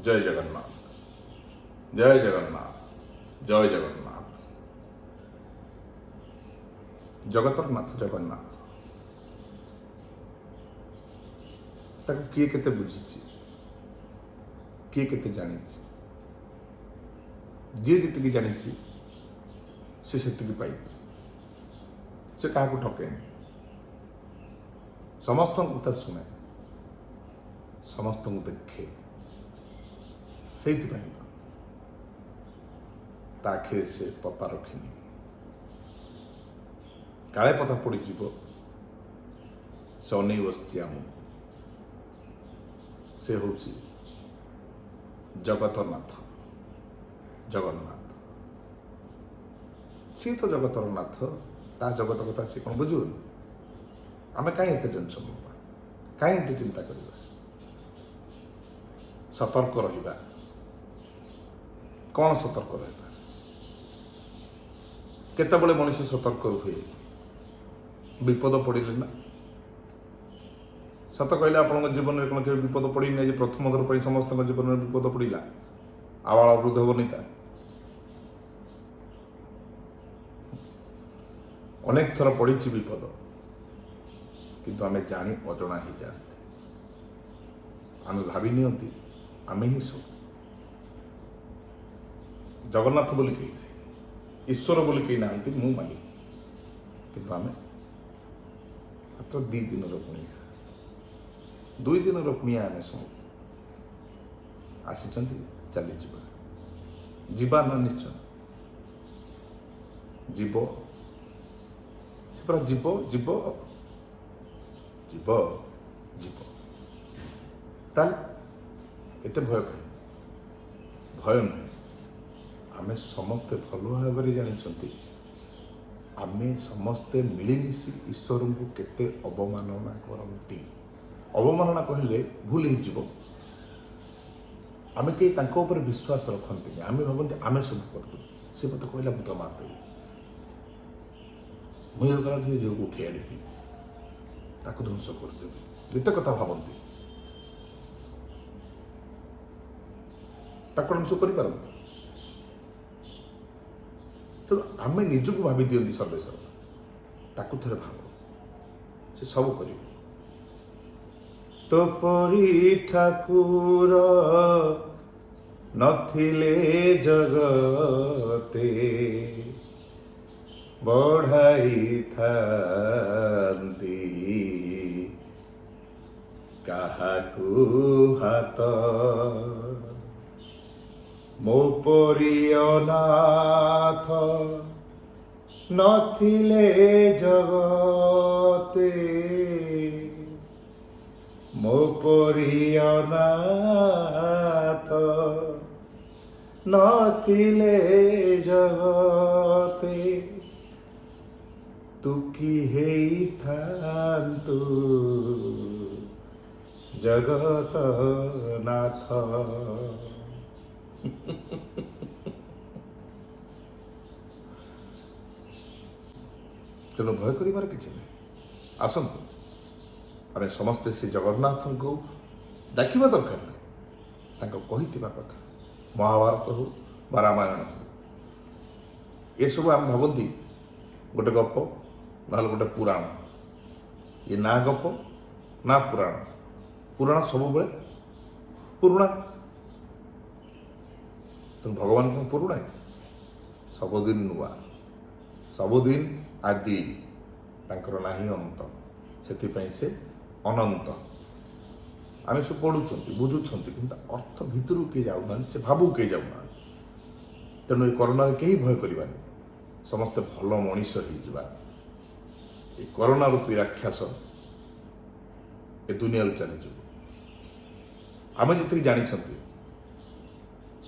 जय जगन्नाथ, जय जगन्नाथ, जय जगन्नाथ। जगतर नाथ जगन्नाथ ताको किए केते बुझी किए केते जानी जी जी जानी से पाई से क्या ठके समस्त कथा शुणे समस्त देखे से आखिर से पता रखिनी काले पता पड़ से अन बसी से हूँ जगतर नाथ जगन्नाथ सी तो जगतर नाथ ता जगत कथा सी कौन बुझे आम कहीं टेंशन ना कहीं चिंता करवा सतर्क रहा कौन सतर्क रहा केतबले मनुष्य सतर्क हुए विपद पड़े ना सत कहले आप जीवन में कौन विपद पड़ी आज प्रथम थर पर समस्त जीवन में विपद पड़ा आवाल वृद्ध बनिता अनेक थर पड़ी विपद किंतु आमे जानी अजना ही जाते आमे भावी नियंती आमे ही सब जगन्नाथ बोली कही ईश्वर बोली कही ना मु मालिक किंतु आमे मात्र 2 दिन कुणिया 2 दिन कुणिया आमे सब आसी चली जीवा ना निश्चय जीव से पूरा जीव जीव जीव जीव ताल एत भय कहीं भय नुहे आमे समस्ते भल भाव जानी आमे समस्ते मिलमिशि ईश्वर को केते अवमानना करती अवमानना कहले भूल हो आमे कहीं तांको ऊपर विश्वास रखते आमे भावती आमे सब कर सी मत कहला मुझे मार देवी मुझे कहला जो उठे आड़ी ताकू ध्वंस करदेवी एत कथा भावती ताकू ध्वंस कर तेणु आम निजक भावी दिखती सर्वेश्वर ताकू थे भाव से सब कर तो परी ठाकुर नथिले जगते बढ़ाई थांती काहाकू हाथ मो परी अनाथ नथिले जगते मो परी अनाथ नथिले जगते तू की हेइथान्तु जगत नाथ तेणु भय कर किसी नहीं आसतु आम समस्ते से जगन्नाथ को डाकिबा दरकार नहीं कही कथा महाभारत हो बा रामायण हो ये सब आम भावती गोटे गप ना गोटे पुराण ये ना गप ना पुराण पुराण सब बेले पुराणा तेणु भगवान कौन पुराणा सबुदिन नुआ सबुदिन आदि तांकर नाही अंत से अनंत आम सब पढ़ुंट बुझुंट कि अर्थ भितर किए जाऊना से भावु किए जाऊना तेणु ये करोना कहीं भय करवानी समस्ते भल मनीष हो करोना रूपी राक्षस ए दुनिया चली आम जी जानी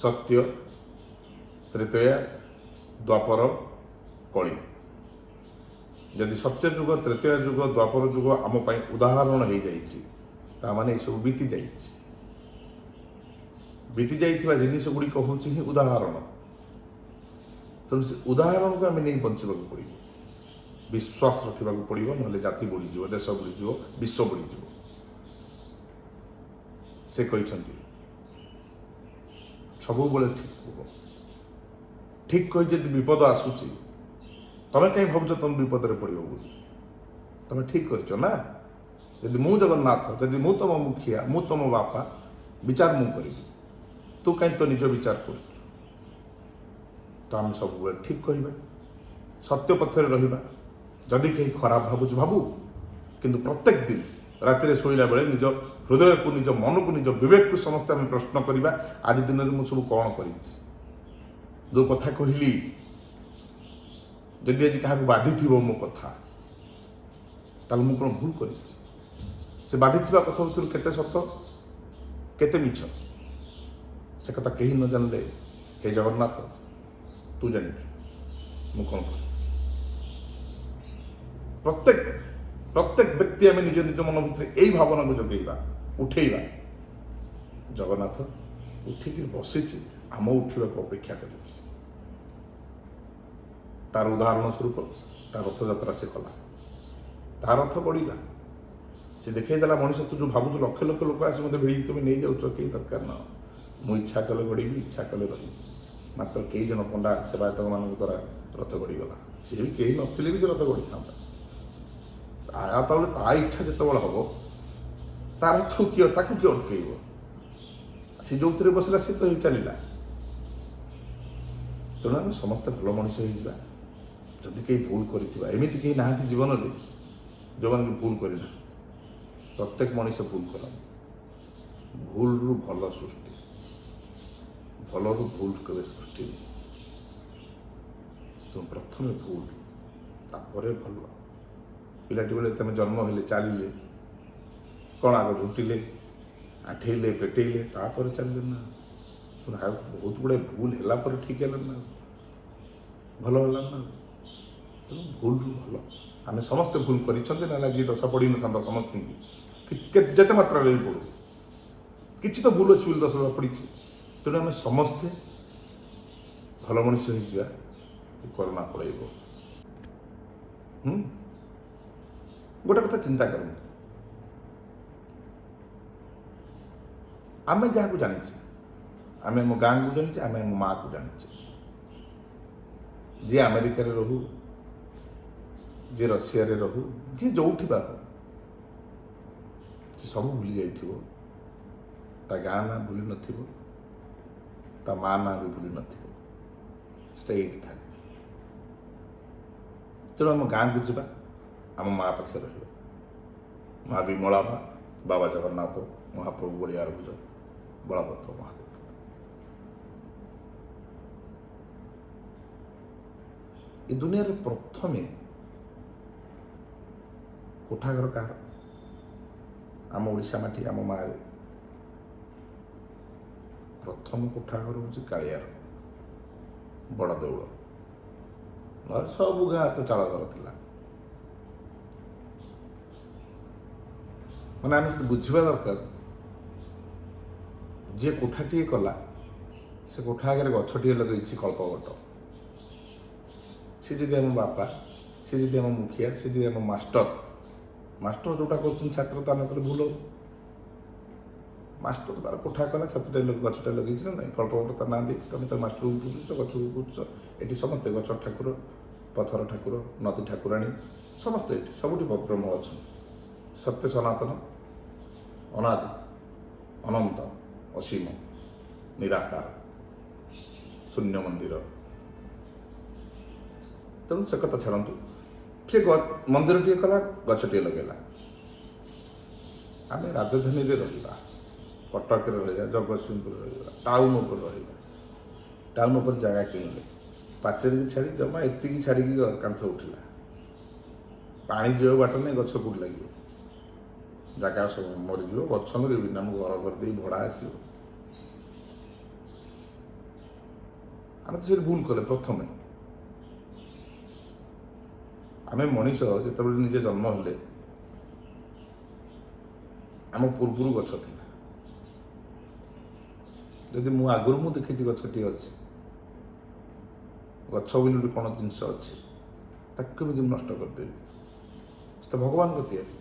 सत्य त्रेतया द्वापर कली जदि सत्य जुग तृतीय जुग द्वापर जुग आम उदाहरण हो जाने सब बीती जाइथिबा जिनिस गुड़िक हूँ ही उदाहरण तेणु से उदाहरण को आम नहीं बंचा पड़ो विश्वास रखा पड़ो ना जाति बढ़ीज देश बढ़ीज विश्व बढ़ीज से कहते ସବୁବେଳେ ଠିକ୍ କୁହ। ଠିକ୍ କହି ଯଦି ବିପଦ ଆସୁଛି ତମେ କାହିଁ ଭାବୁଛ ତମେ ବିପଦରେ ପଡ଼ିବ ବୋଲି? ତମେ ଠିକ୍ କରିଛ ନା। ଯଦି ମୁଁ ଜଗନ୍ନାଥ, ଯଦି ମୁଁ ତମ ମୁଖିଆ, ମୁଁ ତମ ବାପା, ବିଚାର ମୁଁ କରିବି। ତୁ କାହିଁ ତୋ ନିଜ ବିଚାର କରୁଛୁ? ତ ଆମେ ସବୁବେଳେ ଠିକ୍ କହିବା, ସତ୍ୟ ପଥରେ ରହିବା। ଯଦି କେହି ଖରାପ ଭାବୁଛୁ ଭାବୁ, କିନ୍ତୁ ପ୍ରତ୍ୟେକ ଦିନ ରାତିରେ ଶୋଇଲା ବେଳେ ନିଜ ହୃଦୟକୁ, ନିଜ ମନକୁ, ନିଜ ବିବେକକୁ ସମସ୍ତେ ଆମେ ପ୍ରଶ୍ନ କରିବା, ଆଜି ଦିନରେ ମୁଁ ସବୁ କ'ଣ କରିଛି? ଯେଉଁ କଥା କହିଲି, ଯଦି ଆଜି କାହାକୁ ବାଧିଥିବ ମୋ କଥା, ତାହେଲେ ମୁଁ କ'ଣ ଭୁଲ କରିଛି? ସେ ବାଧିଥିବା କଥା ଭିତରୁ କେତେ ସତ, କେତେ ମିଛ, ସେ କଥା କେହି ନ ଜାଣିଲେ, ହେ ଜଗନ୍ନାଥ ତୁ ଜାଣିଛୁ ମୁଁ କ'ଣ କରେ। ପ୍ରତ୍ୟେକ ବ୍ୟକ୍ତି ଆମେ ନିଜ ନିଜ ମନ ଭିତରେ ଏଇ ଭାବନାକୁ ଜଗେଇବା, ଉଠେଇବା। ଜଗନ୍ନାଥ ଉଠିକି ବସିଛି, ଆମ ଉଠିବାକୁ ଅପେକ୍ଷା କରିଛି। ତାର ଉଦାହରଣ ସ୍ୱରୂପ ତା ରଥଯାତ୍ରା ସେ କଲା, ତା ରଥ ଗଡ଼ିଲା, ସେ ଦେଖେଇଦେଲା ମଣିଷ ତୁ ଯେଉଁ ଭାବୁଛୁ ଲକ୍ଷ ଲକ୍ଷ ଲୋକ ଆସି ମୋତେ ଭିଡ଼ିକି ତୁମେ ନେଇଯାଉଛ, କେହି ଦରକାର ନା। ମୁଁ ଇଚ୍ଛା କଲେ ଗଡ଼ିବି, ଇଚ୍ଛା କଲେ ରହିବି। ମାତ୍ର କେଇ ଜଣ ପଣ୍ଡା ସେବାୟତମାନଙ୍କ ଦ୍ୱାରା ରଥ ଗଡ଼ିଗଲା। ସିଏ ବି କେହି ନଥିଲେ ବି ସେ ରଥ ଗଡ଼ିଥାନ୍ତା। ତାହେଲେ ତା ଇଚ୍ଛା ଯେତେବେଳେ ହେବ, ତା ରଥ ତାକୁ କିଏ ଅଟକେଇବ? ସେ ଯେଉଁଥିରେ ବସିଲା ସେ ତ ହେଇ ଚାଲିଲା। ତେଣୁ ଆମେ ସମସ୍ତେ ଭଲ ମଣିଷ ହେଇଯିବା। ଯଦି କେହି ଭୁଲ କରିଥିବା, ଏମିତି କେହି ନାହାନ୍ତି ଜୀବନରେ ଯେଉଁମାନେ କି ଭୁଲ କରିନାହାନ୍ତି। ପ୍ରତ୍ୟେକ ମଣିଷ ଭୁଲ କରନ୍ତି। ଭୁଲରୁ ଭଲ ସୃଷ୍ଟି, ଭଲରୁ ଭୁଲ କେବେ ସୃଷ୍ଟି ନୁହେଁ। ତେଣୁ ପ୍ରଥମେ ଭୁଲ, ତାପରେ ଭଲ। ପିଲାଟି ବେଳେ ତମେ ଜନ୍ମ ହେଲେ, ଚାଲିଲେ, କ'ଣ ଆଗ ଝୁଣ୍ଟିଲେ, ଆଣ୍ଠେଇଲେ, ପେଟେଇଲେ, ତାପରେ ଚାଲିଲେ ନା। ଆଉ ବହୁତ ଗୁଡ଼ାଏ ଭୁଲ ହେଲା ପରେ ଠିକ୍ ହେଲା ନା, ଭଲ ହେଲା ନା। ତେଣୁ ଭୁଲରୁ ଭଲ। ଆମେ ସମସ୍ତେ ଭୁଲ କରିଛନ୍ତି, ନହେଲେ ଆଜି ଦଶା ପଡ଼ିନଥାନ୍ତା ସମସ୍ତଙ୍କୁ। ଯେତେ ମାତ୍ରାରେ ବି ପଡ଼ୁ, କିଛି ତ ଭୁଲ ଅଛି ବୋଲି ଦଶ ପଡ଼ିଛି। ତେଣୁ ଆମେ ସମସ୍ତେ ଭଲ ମଣିଷ ହେଇଯିବା, କରୋନା ପଳେଇବ। ଗୋଟେ କଥା ଚିନ୍ତା କରନ୍ତୁ, ଆମେ ଯାହାକୁ ଜାଣିଛେ, ଆମେ ଆମ ଗାଁକୁ ଜାଣିଛେ, ଆମେ ଆମ ମାଆକୁ ଜାଣିଛେ। ଯିଏ ଆମେରିକାରେ ରହୁ, ଯିଏ ରଷିଆରେ ରହୁ, ଯିଏ ଯେଉଁଠି ବା ହଉ, ସେ ସବୁ ଭୁଲି ଯାଇଥିବ। ତା ଗାଁ ନାଁ ଭୁଲି ନଥିବ, ତା ମା ନାଁ ବି ଭୁଲି ନଥିବ। ସେଟା ଏଇଠି ଥାଏ। ତେଣୁ ଆମ ଗାଁକୁ ଯିବା, ଆମ ମା ପାଖରେ ରହିବା। ମା ବିମଳା ମା, ବାବା ଜଗନ୍ନାଥ, ମହାପ୍ରଭୁ ବଳିଆର ଭୁଜ, ବଳଭଦ୍ର ମହାଦେବ। ଏ ଦୁନିଆରେ ପ୍ରଥମେ କୋଠାଘର କାହାର? ଆମ ଓଡ଼ିଶା ମାଟି, ଆମ ମାଆରେ ପ୍ରଥମ କୋଠାଘର ହେଉଛି କାଳିଆର, ବଡ଼ ଦେଉଳ। ନହେଲେ ସବୁ ଗାଁ ତ ଚାଳ ଘର ଥିଲା। ମାନେ ଆମେ ସେଠି ବୁଝିବା ଦରକାର, ଯିଏ କୋଠାଟିଏ କଲା, ସେ କୋଠା ଆଗରେ ଗଛଟିଏ ଲଗେଇଛି କଳ୍ପବଟ। ସେ ଯଦି ଆମ ବାପା, ସେ ଯଦି ଆମ ମୁଖିଆ, ସେ ଯଦି ଆମ ମାଷ୍ଟର ଯେଉଁଟା କରୁଛନ୍ତି ଛାତ୍ର ତା ନ କଲେ ଭୁଲ ହବ। ମାଷ୍ଟର ତାର କୋଠା କଲା, ଗଛଟା ଲଗେଇଛି ନା ନାହିଁ, କଳ୍ପବଟ ତା ନାଁ ଦେଇଛି। ତମେ ତ ମାଷ୍ଟରକୁ ପୂଜୁଛ, ଗଛକୁ ପୂଜୁଛ। ଏଠି ସମସ୍ତେ ଗଛ ଠାକୁର, ପଥର ଠାକୁର, ନଦୀ ଠାକୁରାଣୀ, ସମସ୍ତେ ଏଠି ସବୁଠି ବ୍ରହ୍ମ ଅଛନ୍ତି। ସତ୍ୟ ସନାତନ, ଅନାଦି, ଅନନ୍ତ, ଅସୀମ, ନିରାକାର, ଶୂନ୍ୟ ମନ୍ଦିର। ତେଣୁ ସେ କଥା ଛାଡ଼ନ୍ତୁ। କିଏ ମନ୍ଦିରଟିଏ କଲା, ଗଛଟିଏ ଲଗେଇଲା। ଆମେ ରାଜଧାନୀରେ ରହିବା, କଟକରେ ରହିବା, ଜଗତସିଂହପୁରରେ ରହିବା, ଟାଉନ ଉପରେ ରହିବା। ଟାଉନ ଉପରେ ଜାଗା କିଣିଲେ, ପାଚେରିକି ଛାଡ଼ି ଜମା ଏତିକି ଛାଡ଼ିକି କାନ୍ଥ ଉଠିଲା। ପାଣି ଯିବାକୁ ବାଟ ନାହିଁ, ଗଛ କେଉଁଠି ଲାଗିବ? ଜାଗା ସବୁ ମରିଯିବ, ଗଛ ଲଗେଇବି ନା ମୁଁ ଘର କରିଦେଇ ଭଡ଼ା ଆସିବ? ଆମେ ତ ସେଠି ଭୁଲ କଲେ। ପ୍ରଥମେ ଆମେ ମଣିଷ ଯେତେବେଳେ ନିଜେ ଜନ୍ମ ହେଲେ, ଆମ ପୂର୍ବରୁ ଗଛ ଥିଲା। ଯଦି ମୁଁ ଆଗରୁ ଦେଖିଛି ଗଛଟିଏ ଅଛି, ଗଛ ବୋଲି କ'ଣ ଜିନିଷ ଅଛି, ତାକୁ କେମିତି ନଷ୍ଟ କରିଦେବି? ସେ ତ ଭଗବାନଙ୍କ ତିଆରି।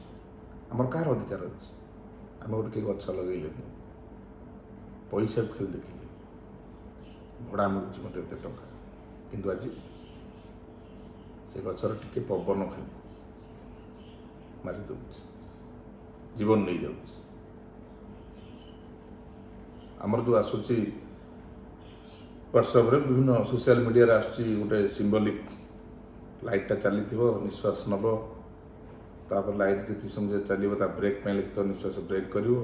ଆମର କାହାର ଅଧିକାର ଅଛି? ଆମେ ଗୋଟେ କେହି ଗଛ ଲଗେଇଲେନି, ପଇସାକୁ ଖେଳି ଦେଖିଲେ। ଭଡ଼ା ମିଳୁଛି ମୋତେ ଏତେ ଟଙ୍କା, କିନ୍ତୁ ଆଜି ସେ ଗଛର ଟିକେ ପବନ ଖାଲି ମାରି ଦେଉଛି, ଜୀବନ ନେଇଯାଉଛି। ଆମର ଯେଉଁ ଆସୁଛି ହ୍ୱାଟ୍ସଆପ୍ରେ ବିଭିନ୍ନ ସୋସିଆଲ ମିଡ଼ିଆରେ ଆସୁଛି ଗୋଟେ ସିମ୍ବଲିକ୍, ଲାଇଟ୍ଟା ଚାଲିଥିବ, ନିଶ୍ୱାସ ନେବ, ତାପରେ ଲାଇଟ୍ ଯେତିକି ସମୟ ଚାଲିବ ତା ବ୍ରେକ୍ ପାଇଁ ଲିଖିତ ନିଶ୍ୱାସ ବ୍ରେକ୍ କରିବ,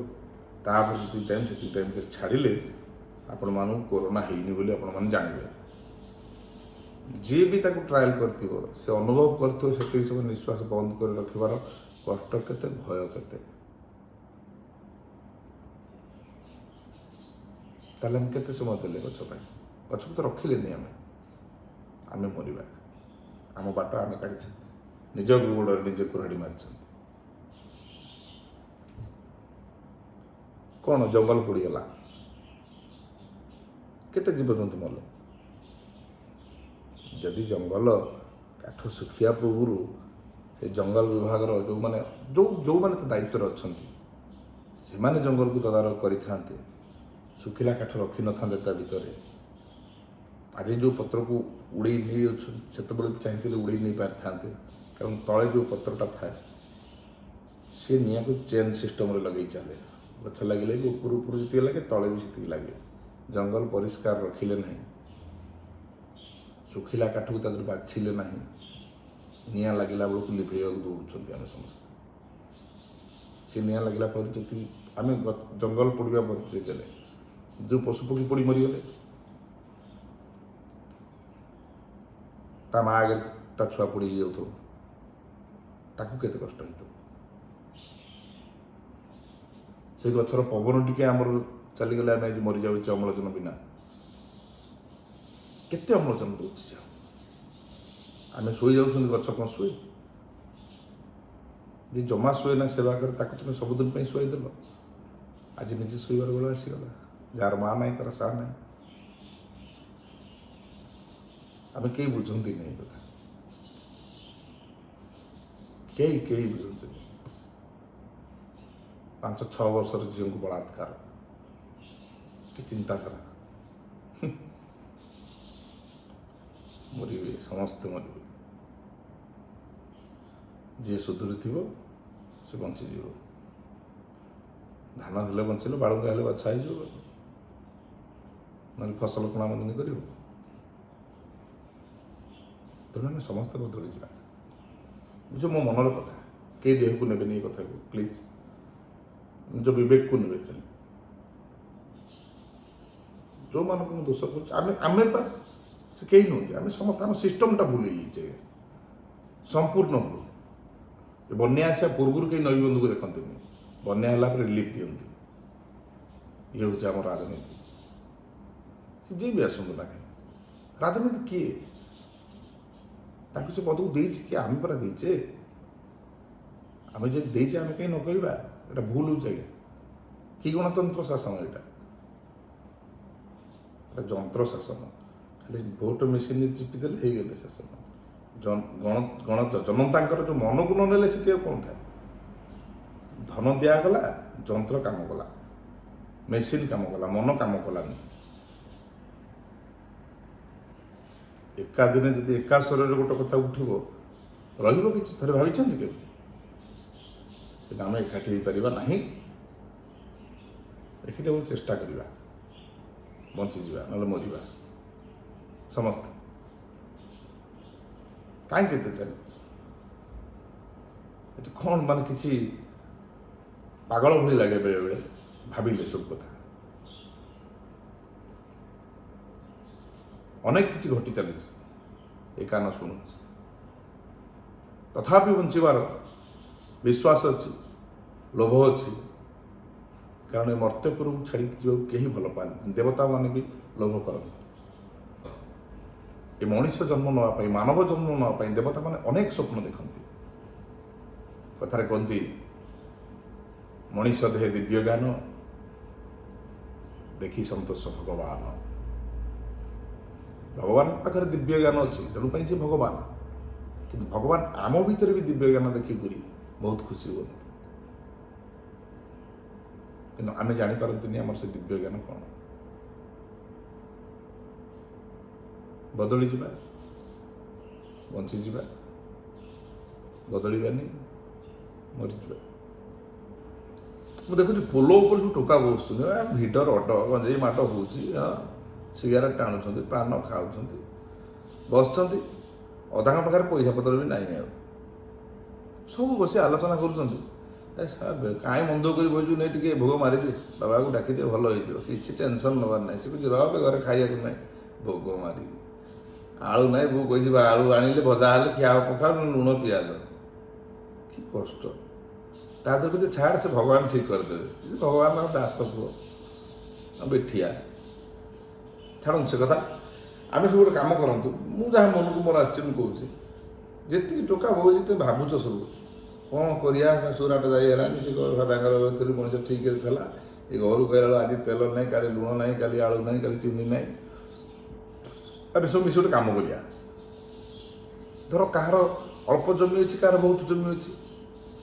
ତାପରେ ଯେତିକି ଟାଇମ୍ ସେତିକି ଟାଇମ୍ ଛାଡ଼ିଲେ ଆପଣମାନଙ୍କୁ କୋରୋନା ହେଇନି ବୋଲି ଆପଣମାନେ ଜାଣିବେ। ଯିଏ ବି ତାକୁ ଟ୍ରାଏଲ୍ କରିଥିବ ସେ ଅନୁଭବ କରିଥିବ ସେତିକି ସମୟ ନିଶ୍ୱାସ ବନ୍ଦ କରି ରଖିବାର କଷ୍ଟ କେତେ, ଭୟ କେତେ। ତାହେଲେ ଆମେ କେତେ ସମୟ ଦେଲେ ଗଛ ପାଇଁ? ଗଛକୁ ତ ରଖିଲେନି ଆମେ ମରିବା। ଆମ ବାଟ ଆମେ କାଢ଼ିଛନ୍ତି, ନିଜ ଗୋଡ଼ରେ ନିଜେ କୁରାଢ଼ି ମାରିଛନ୍ତି। କ'ଣ ଜଙ୍ଗଲ ପୋଡ଼ିଗଲା, କେତେ ଜୀବଜନ୍ତୁ ମଲେ। ଯଦି ଜଙ୍ଗଲ କାଠ ଶୁଖିବା ପୂର୍ବରୁ ଏ ଜଙ୍ଗଲ ବିଭାଗର ଯେଉଁମାନେ ତା ଦାୟିତ୍ୱରେ ଅଛନ୍ତି ସେମାନେ ଜଙ୍ଗଲକୁ ତଦାରଖ କରିଥାନ୍ତେ, ଶୁଖିଲା କାଠ ରଖିନଥାନ୍ତେ ତା ଭିତରେ, ଆଜି ଯେଉଁ ପତ୍ରକୁ ଉଡ଼େଇ ନେଇଯାଉଛନ୍ତି ସେତେବେଳେ ବି ଚାହିଁଥିଲେ ଉଡ଼େଇ ନେଇ ପାରିଥାନ୍ତେ। କାରଣ ତଳେ ଯେଉଁ ପତ୍ରଟା ଥାଏ ସେ ନିଆଁକୁ ଚେନ୍ ସିଷ୍ଟମରେ ଲଗେଇ ଚାଲେ, ଗଛ ଲାଗିଲେ ବି ଉପରୁ ଯେତିକି ଲାଗେ ତଳେ ବି ସେତିକି ଲାଗେ। ଜଙ୍ଗଲ ପରିଷ୍କାର ରଖିଲେ ନାହିଁ, ଶୁଖିଲା କାଠକୁ ତା ଦେହରେ ବାଛିଲେ ନାହିଁ, ନିଆଁ ଲାଗିଲା ବେଳକୁ ଲିଭେଇବାକୁ ଦୌଡ଼ୁଛନ୍ତି ଆମେ ସମସ୍ତେ। ସେ ନିଆଁ ଲାଗିଲା ପରେ ଯଦି ଆମେ ଜଙ୍ଗଲ ପୋଡ଼ିବା ବଞ୍ଚେଇ ଦେଲେ, ଯେଉଁ ପଶୁପକ୍ଷୀ ପୋଡ଼ି ମରିଗଲେ, ତା ମା ଆଗରେ ତା ଛୁଆ ପୋଡ଼ି ହେଇଯାଉଥିବ, ତାକୁ କେତେ କଷ୍ଟ ହେଇଥିବ। ସେ ଗଛର ପବନ ଟିକେ ଆମର ଚାଲିଗଲେ ଆମେ ଆଜି ମରିଯାଉଛେ ଅମ୍ଳଜାନ ବିନା। କେତେ ଅମ୍ଳଜାନ ଦେଉଛି ସେ? ଆମେ ଶୋଇଯାଉଛନ୍ତି, ଗଛ କ'ଣ ଶୁଏ? ଯେ ଜମା ଶୁଏ ନା ସେବା କରେ ତାକୁ ତୁମେ ସବୁଦିନ ପାଇଁ ଶୁଆଇଦେଲ। ଆଜି ନିଜେ ଶୋଇବାର ବେଳ ଆସିଗଲା, ଯାହାର ମା ନାହିଁ ତାର ସାର ନାହିଁ। ଆମେ କେହି ବୁଝନ୍ତିନି ଏ କଥା, କେହି ବୁଝନ୍ତିନି। 5-6 ବର୍ଷର ଝିଅଙ୍କୁ ବଳାତ୍କାର, କି ଚିନ୍ତାଧାରା। ମରିବେ, ସମସ୍ତେ ମରିବେ। ଯିଏ ସୁଧୁରିଥିବ ସେ ବଞ୍ଚିଯିବ। ଧାନ ହେଲେ ବଞ୍ଚିଲେ, ବାଳୁଙ୍ଗା ହେଲେ ବଛା ହେଇଯିବ, ନହେଲେ ଫସଲ କ'ଣ ଆମଦାନୀ କରିବ। ତେଣୁ ଆମେ ସମସ୍ତେ ବଦଳିଯିବା। ବୁଝ, ମୋ ମନର କଥା, କେହି ଦେହକୁ ନେବେନି ଏ କଥାକୁ, ପ୍ଲିଜ୍। ନିଜ ବିବେକକୁ ନେବେ ଖାଲି। ଯେଉଁମାନଙ୍କୁ ମୁଁ ଦୋଷ କରୁଛି ଆମେ ପା ସେ କେହି ନୁହନ୍ତି, ଆମେ ସମସ୍ତେ। ଆମ ସିଷ୍ଟମଟା ଭୁଲ ହେଇଯାଇଛି, ସମ୍ପୂର୍ଣ୍ଣ ଭୁଲ। ବନ୍ୟା ଆସିବା ପୂର୍ବରୁ କେହି ନଈବନ୍ଧୁକୁ ଦେଖନ୍ତିନି, ବନ୍ୟା ହେଲା ପରେ ରିଲିଫ୍ ଦିଅନ୍ତି। ଇଏ ହେଉଛି ଆମ ରାଜନୀତି। ସେ ଯିଏ ବି ଆସନ୍ତୁ ନା କାହିଁ, ରାଜନୀତି କିଏ? ତାଙ୍କୁ ସେ ପଦକୁ ଦେଇଛି କି? ଆମେ ପରା ଦେଇଛେ। ଆମେ ଯଦି ଦେଇଛେ ଆମେ କାହିଁ ନ କହିବା? ଏଇଟା ଭୁଲ ହେଉଛି ଆଜ୍ଞା। କି ଗଣତନ୍ତ୍ର ଶାସନ ଏଇଟା? ଏଇଟା ଯନ୍ତ୍ର ଶାସନ। ଖାଲି ଭୋଟ ମେସିନ୍ରେ ଚିପିଦେଲେ ହେଇଗଲେ ଶାସନ। ଜନତାଙ୍କର ଯେଉଁ ମନକୁ ନ ନେଲେ ସେଠି ଆଉ କ'ଣ ଥାଏ? ଧନ ଦିଆଗଲା, ଯନ୍ତ୍ର କାମ କଲା, ମେସିନ୍ କାମ କଲା, ମନ କାମ କଲାନି। ଏକା ଦିନେ ଯଦି ଏକା ସ୍ୱରରେ ଗୋଟେ କଥା ଉଠିବ, ରହିବ କିଛି? ଥରେ ଭାବିଛନ୍ତି କେବେ? କିନ୍ତୁ ଆମେ ଏକାଠି ହେଇପାରିବା ନାହିଁ। ଏକାଠି ହେବାକୁ ଚେଷ୍ଟା କରିବା, ବଞ୍ଚିଯିବା, ନହେଲେ ମରିବା ସମସ୍ତେ। କାହିଁକି ଏତେ ଚାଲିଛି? ଏଠି କ'ଣ ମାନେ କିଛି ପାଗଳ ଭଳି ଲାଗେ ବେଳେବେଳେ ଭାବିଲେ ସବୁ କଥା। ଅନେକ କିଛି ଘଟି ଚାଲିଛି, ଏ କାନ ଶୁଣୁଛି, ତଥାପି ବଞ୍ଚିବାର ବିଶ୍ୱାସ ଅଛି, ଲୋଭ ଅଛି। କାରଣ ଏ ମର୍ତ୍ତ୍ୟପୁରକୁ ଛାଡ଼ିକି ଯିବାକୁ କେହି ଭଲ ପାଆନ୍ତି। ଦେବତାମାନେ ବି ଲୋଭ କରନ୍ତି। ଏ ମଣିଷ ଜନ୍ମ ନେବା ପାଇଁ, ମାନବ ଜନ୍ମ ନେବା ପାଇଁ ଦେବତାମାନେ ଅନେକ ସ୍ୱପ୍ନ ଦେଖନ୍ତି। କଥାରେ କହନ୍ତି, ମଣିଷ ଦେହେ ଦିବ୍ୟ ଜ୍ଞାନ, ଦେଖି ସନ୍ତୋଷ ଭଗବାନ। ଭଗବାନ ପାଖରେ ଦିବ୍ୟ ଜ୍ଞାନ ଅଛି, ତେଣୁ ପାଇଁ ସେ ଭଗବାନ। କିନ୍ତୁ ଭଗବାନ ଆମ ଭିତରେ ବି ଦିବ୍ୟ ଜ୍ଞାନ ଦେଖିକରି ବହୁତ ଖୁସି ହୁଅନ୍ତି। କିନ୍ତୁ ଆମେ ଜାଣିପାରନ୍ତିନି ଆମର ସେ ଦିବ୍ୟ ଜ୍ଞାନ କ'ଣ। ବଦଳିଯିବା, ବଞ୍ଚିଯିବା, ବଦଳିବାନି, ମରିଯିବା। ମୁଁ ଦେଖୁଛି ପୋଲ ଉପରେ ସବୁ ଟୋକା ବସୁଛନ୍ତି, ଭିଡ଼ ରଡ଼ ଗଞ୍ଜେଇ ମାଡ଼ ହେଉଛି, ସିଗାରେଟ୍ ଟାଣୁଛନ୍ତି, ପାନ ଖାଉଛନ୍ତି, ବସୁଛନ୍ତି, ଅଧାଙ୍କ ପାଖରେ ପଇସା ପତ୍ର ବି ନାହିଁ। ଆଉ ସବୁ ବସି ଆଲୋଚନା କରୁଛନ୍ତି, କାହିଁ ମନ ଦୁଃଖ କରି ବସିଛୁ, ନେଇ ଟିକେ ଭୋଗ ମାରିଦେ, ବାବାକୁ ଡାକିଦିଏ ଭଲ ହେଇଯିବ, କିଛି ଟେନସନ୍ ନେବାର ନାହିଁ। ସେ କହୁଛି ରହ ଘରେ ଖାଇବାକୁ ନାହିଁ, ଭୋଗ ମାରିବି। ଆଳୁ ନାହିଁ, ବୋଉ କହିଛି ଆଳୁ ଆଣିଲେ ଭଜା ହେଲେ ଖିଆ ହବ, ପଖାଳ ଲୁଣ ପିଆଜ। କି କଷ୍ଟ। ତା ଦେହରେ ଯଦି ଛାଡ଼, ସେ ଭଗବାନ ଠିକ୍ କରିଦେବେ। ଭଗବାନ ଦାସ ପୁଅ ବେଠିଆ, ଛାଡ଼ନ୍ତୁ ସେ କଥା। ଆମେ ସବୁ ଗୋଟେ କାମ କରନ୍ତୁ, ମୁଁ ଯାହା ମନକୁ ମୋର ଆସିଛି ମୁଁ କହୁଛି, ଯେତିକି ଟଙ୍କା ହେଉଛି ତୁମେ ଭାବୁଛ ସବୁ କ'ଣ କରିବା, ସୁରାଟ ଯାଇ ହେଲାନି, ସେ ବାଙ୍ଗାଲୋର ଥିଲି, ମଣିଷ ଠିକ୍ ଥିଲା, ଏ ଘରୁ କହିଲା ଆଜି ତେଲ ନାହିଁ, କାଲି ଲୁଣ ନାହିଁ, କାଲି ଆଳୁ ନାହିଁ, କାଲି ଚିନି ନାହିଁ। ଆମେ ସବୁ ମିଶି ଗୋଟେ କାମ କରିବା। ଧର କାହାର ଅଳ୍ପ ଜମି ଅଛି, କାହାର ବହୁତ ଜମି ଅଛି,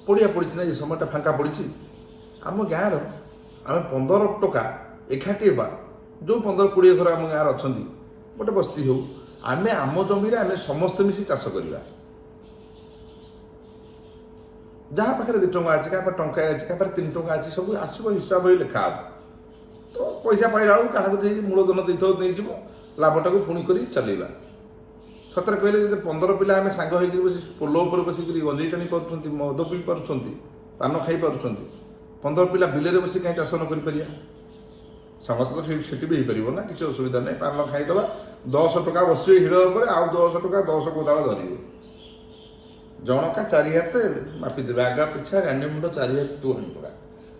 ପଡ଼ିଆ ପଡ଼ିଛି ନା, ଏ ସମୟଟା ଫାଙ୍କା ପଡ଼ିଛି, ଆମ ଗାଁର ଆମେ 15 ଟଙ୍କା ଏକାଠି ହେବା। ଯେଉଁ 15-20 ଘର ଆମ ଗାଁରେ ଅଛନ୍ତି, ଗୋଟେ ବସ୍ତି ହେଉ, ଆମେ ଆମ ଜମିରେ ଆମେ ସମସ୍ତେ ମିଶି ଚାଷ କରିବା। ଯାହା ପାଖରେ 2 ଟଙ୍କା ଅଛି, କାହା ପାଖରେ ଟଙ୍କାଏ ଅଛି, କାହା ପାଖରେ 3 ଟଙ୍କା ଅଛି, ସବୁ ଆସିବ, ହିସାବ ହେଇ ଲେଖା ହେବ। ତ ପଇସା ପାଇଲା ବେଳକୁ କାହାକୁ ଦେଇ ମୂଳଧନ ଦେଇଥାଉ ନେଇଯିବ, ଲାଭଟାକୁ ପୁଣି କରି ଚାଲିବା। ସତରେ କହିଲେ ଯଦି 15 ପିଲା ଆମେ ସାଙ୍ଗ ହେଇକି ବସି ପୋଲ ଉପରେ ବସିକରି ଗଞ୍ଜେଇ ଟାଣି ପାରୁଛନ୍ତି, ମଦ ପିଇ ପାରୁଛନ୍ତି, ପାନ ଖାଇ ପାରୁଛନ୍ତି, 15 ପିଲା ବିଲରେ ବସି କାହିଁ ଚାଷ ନ କରିପାରିବା? ସମସ୍ତେ ତ ସେଠି ବି ହେଇପାରିବ ନା, କିଛି ଅସୁବିଧା ନାହିଁ। ପାନ ଖାଇଦେବା, 10 ଟଙ୍କା ବସିବେ ହିଡ଼ ଉପରେ, ଆଉ 10 ଟଙ୍କା 10 କୋଦାଳ ଧରିବେ, ଜଣକା 4 ହାତ ମାପିଦେବେ, ଆଗା ପିଛା ଗାଣ୍ଡି ମୁଣ୍ଡ 4 ହାତ ତୁ ହାଣି ପକା।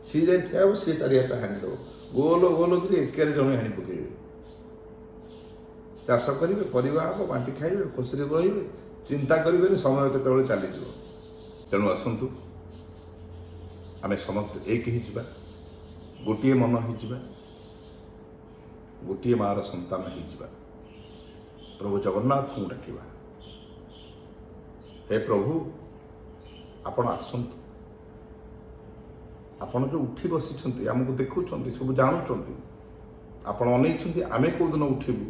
ସିଏ ଯାଇ ଠିଆ ହେବ, ସିଏ 4 ହାତ ହାଣିଦେବ, ଗୋଲ ଗୋଲ କରି ଏକାରେ ଜଣେ ହାଣି ପକାଇବେ। ଚାଷ କରିବେ, ପରିବା ହେବ, ବାଣ୍ଟି ଖାଇବେ, ଖୁସିରେ ରହିବେ, ଚିନ୍ତା କରିବେନି ସମୟ କେତେବେଳେ ଚାଲିଯିବ। ତେଣୁ ଆସନ୍ତୁ ଆମେ ସମସ୍ତେ ଏକ ହେଇଯିବା, ଗୋଟିଏ ମନ ହେଇଯିବା, ଗୋଟିଏ ମାଆର ସନ୍ତାନ ହେଇଯିବା, ପ୍ରଭୁ ଜଗନ୍ନାଥଙ୍କୁ ଡାକିବା। ହେ ପ୍ରଭୁ, ଆପଣ ଆସନ୍ତୁ। ଆପଣ ଯେଉଁ ଉଠି ବସିଛନ୍ତି, ଆମକୁ ଦେଖୁଛନ୍ତି, ସବୁ ଜାଣୁଛନ୍ତି, ଆପଣ ଅନେଇଛନ୍ତି ଆମେ କେଉଁଦିନ ଉଠିବୁ।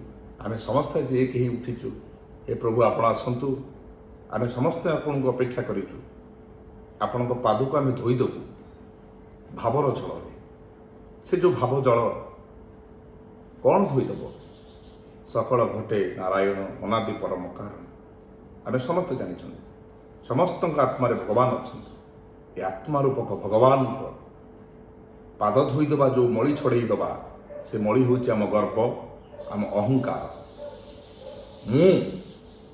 ଆମେ ସମସ୍ତେ ଆଜି ଏକ ହେଇ ଉଠିଛୁ। ହେ ପ୍ରଭୁ, ଆପଣ ଆସନ୍ତୁ। ଆମେ ସମସ୍ତେ ଆପଣଙ୍କୁ ଅପେକ୍ଷା କରିଛୁ। ଆପଣଙ୍କ ପାଦକୁ ଆମେ ଧୋଇଦେବୁ ଭାବର ଜଳରେ। ସେ ଯେଉଁ ଭାବ ଜଳ କ'ଣ ଧୋଇଦେବ? ସକଳ ଘଟେ ନାରାୟଣ ଅନାଦି ପରମ କାରଣ। ଆମେ ସମସ୍ତେ ଜାଣିଛନ୍ତି, ସମସ୍ତଙ୍କ ଆତ୍ମାରେ ଭଗବାନ ଅଛନ୍ତି। ଏ ଆତ୍ମା ରୂପକ ଭଗବାନଙ୍କ ପାଦ ଧୋଇଦେବା, ଯେଉଁ ମଳି ଛଡ଼େଇ ଦେବା, ସେ ମଳି ହେଉଛି ଆମ ଗର୍ବ, ଆମ ଅହଙ୍କାର। ମୁଁ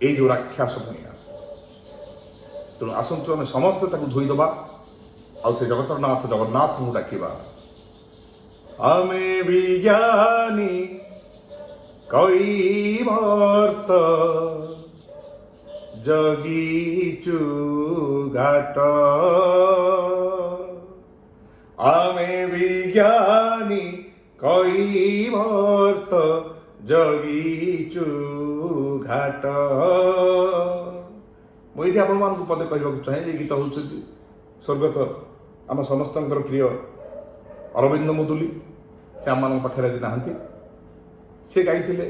ଏଇ ଯେଉଁ ରାକ୍ଷସ ଭଣିଆ। ତେଣୁ ଆସନ୍ତୁ ଆମେ ସମସ୍ତେ ତାକୁ ଧୋଇଦେବା, ଆଉ ସେ ଜଗତର ନାଥ ଜଗନ୍ନାଥଙ୍କୁ ଡାକିବା। ଆମେ ବିଜ୍ଞାନୀ କୈବର୍ତ୍ତ ଜଗିଛୁ ଘାଟ, ଆମେ ବିଜ୍ଞାନୀ କୈବର୍ତ୍ତ ଜଗିଛୁ ଘାଟ। ମୁଁ ଏଇଠି ଆପଣମାନଙ୍କୁ ପଦେ କହିବାକୁ ଚାହେଁ, ଏ ଗୀତ ହେଉଛନ୍ତି ସ୍ୱର୍ଗତ ଆମ ସମସ୍ତଙ୍କର ପ୍ରିୟ ଅରବିନ୍ଦ ମୁଦୁଲି। ସେ ଆମମାନଙ୍କ ପାଖରେ ଆଜି ନାହାନ୍ତି। ସେ ଗାଇଥିଲେ,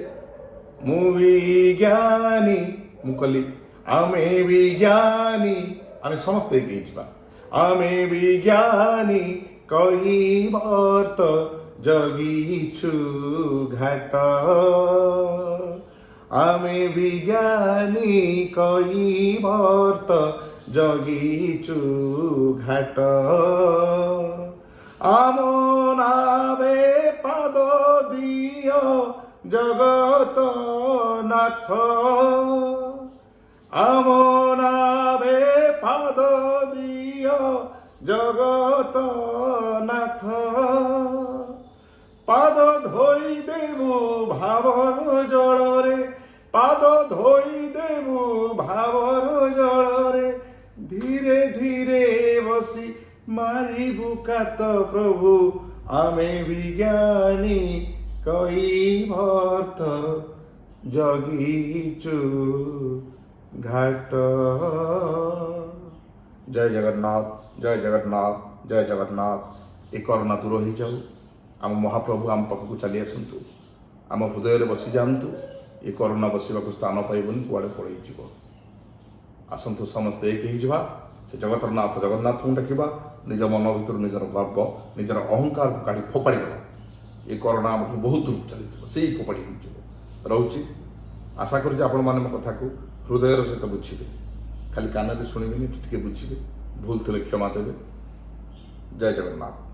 ମୁଁ ବିଜ୍ଞାନୀ, ମୁଁ କଲି ଆମେ ବିଜ୍ଞାନୀ, ଆମେ ସମସ୍ତେ ଏକି ହେଇଯିବା। ଆମେ ବିଜ୍ଞାନୀ କୈବର୍ତ୍ତ ଜଗିଛୁ ଘାଟ, ଆମେ ବିଜ୍ଞାନୀ କୈବର୍ତ୍ତ ଜଗିଛୁ ଘାଟ। ଆମ ନାବେ ପାଦ ଦିଅ ଜଗତ ନାଥ, ଆମ ନାବେ ପାଦ ଦିଅ ଜଗତ ନାଥ। ପାଦ ଧୋଇ ଦେବୁ ଭାବର ଜଳରେ, ପାଦ ଧୋଇ ଦେବୁ ଭାବର ଜଳରେ, ଧୀରେ ଧୀରେ ବସି ମାରିବୁ କାତ ପ୍ରଭୁ। ଆମେ ବିଜ୍ଞାନୀ କୈବର୍ତ୍ତ ଜଗିଛୁ ଘାଟ। ଜୟ ଜଗନ୍ନାଥ, ଜୟ ଜଗନ୍ନାଥ, ଜୟ ଜଗନ୍ନାଥ। ଏ କରୋନା ଦୂର ହେଇଯାଉ। ଆମ ମହାପ୍ରଭୁ ଆମ ପାଖକୁ ଚାଲି ଆସନ୍ତୁ, ଆମ ହୃଦୟରେ ବସିଯାଆନ୍ତୁ। ଏ କରୋନା ବସିବାକୁ ସ୍ଥାନ ପାଇବନି, କୁଆଡ଼େ ପଳେଇଯିବ। ଆସନ୍ତୁ ସମସ୍ତେ ଏକ ହେଇଯିବା, ସେ ଜଗତର ନାଥ ଜଗନ୍ନାଥଙ୍କୁ ଡାକିବା, ନିଜ ମନ ଭିତରୁ ନିଜର ଗର୍ବ ନିଜର ଅହଙ୍କାରକୁ କାଢ଼ି ଫୋପାଡ଼ି ଦେବା। ଏ କରୋନା ଆମଠୁ ବହୁତ ଦୂରକୁ ଚାଲିଯିବ, ସେଇ ଫୋପାଡ଼ି ହେଇଯିବ। ରହୁଛି, ଆଶା କରୁଛି ଆପଣମାନେ ମୋ କଥାକୁ ହୃଦୟର ସହିତ ବୁଝିବେ, ଖାଲି କାନରେ ଶୁଣିବେନି, ଟିକେ ବୁଝିବେ। ଭୁଲ ଥିଲେ କ୍ଷମା ଦେବେ। ଜୟ ଜଗନ୍ନାଥ।